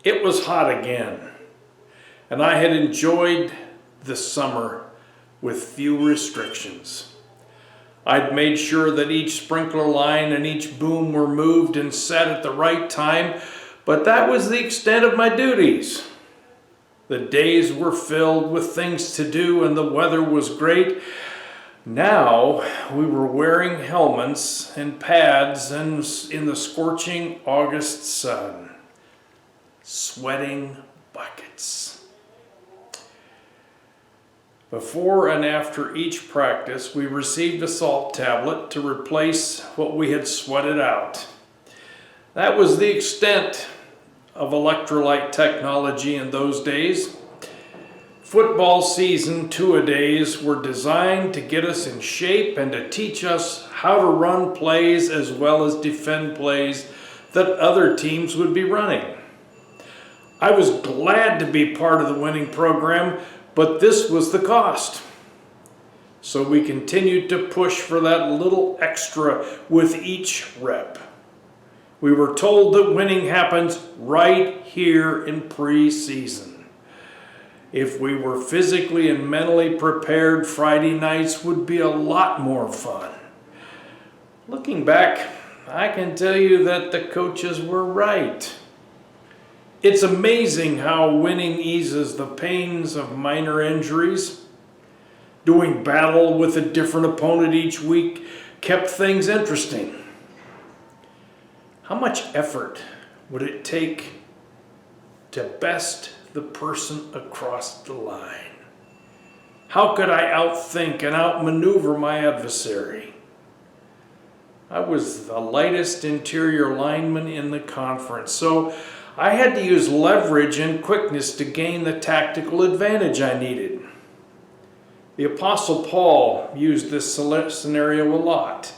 It was hot again, and I had enjoyed the summer with few restrictions. I'd made sure that each sprinkler line and each boom were moved and set at the right time, but that was the extent of my duties. The days were filled with things to do and the weather was great. Now we were wearing helmets and pads and in the scorching August sun, sweating buckets. Before and after each practice, we received a salt tablet to replace what we had sweated out. That was the extent of electrolyte technology in those days. Football season two-a-days were designed to get us in shape and to teach us how to run plays as well as defend plays that other teams would be running. I was glad to be part of the winning program, but this was the cost. So we continued to push for that little extra with each rep. We were told that winning happens right here in preseason. If we were physically and mentally prepared, Friday nights would be a lot more fun. Looking back, I can tell you that the coaches were right. It's amazing how winning eases the pains of minor injuries. Doing battle with a different opponent each week kept things interesting. How much effort would it take to best the person across the line? How could I outthink and outmaneuver my adversary? I was the lightest interior lineman in the conference, so I had to use leverage and quickness to gain the tactical advantage I needed. The Apostle Paul used this scenario a lot.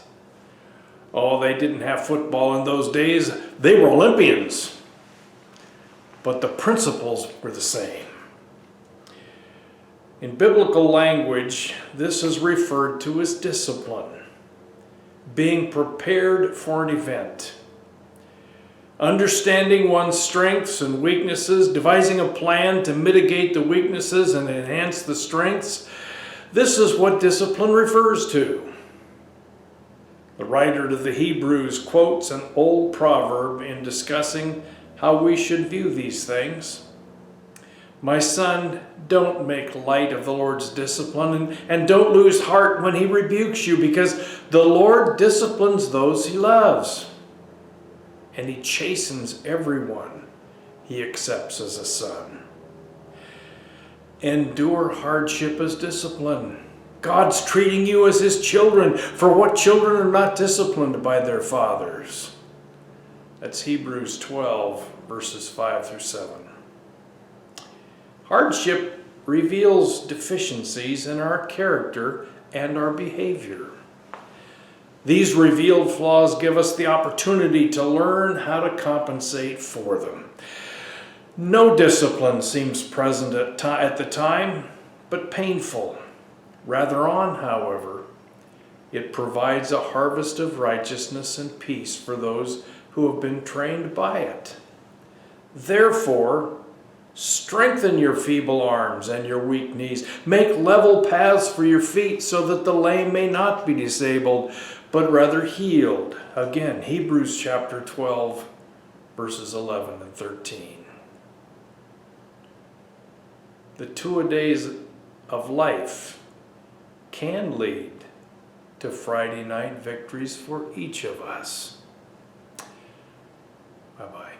Oh, they didn't have football in those days. They were Olympians. But the principles were the same. In biblical language, this is referred to as discipline. Being prepared for an event. Understanding one's strengths and weaknesses, devising a plan to mitigate the weaknesses and enhance the strengths. This is what discipline refers to. The writer to the Hebrews quotes an old proverb in discussing how we should view these things. My son, don't make light of the Lord's discipline and don't lose heart when he rebukes you, because the Lord disciplines those he loves, and he chastens everyone he accepts as a son. Endure hardship as discipline. God's treating you as his children, for what children are not disciplined by their fathers? That's Hebrews 12, verses 5 through 7. Hardship reveals deficiencies in our character and our behavior. These revealed flaws give us the opportunity to learn how to compensate for them. No discipline seems present at the time, but painful. Rather on, however, it provides a harvest of righteousness and peace for those who have been trained by it. Therefore, strengthen your feeble arms and your weak knees. Make level paths for your feet so that the lame may not be disabled, but rather healed. Again, Hebrews chapter 12, verses 11 and 13. The two-a-days of life can lead to Friday night victories for each of us. Bye-bye.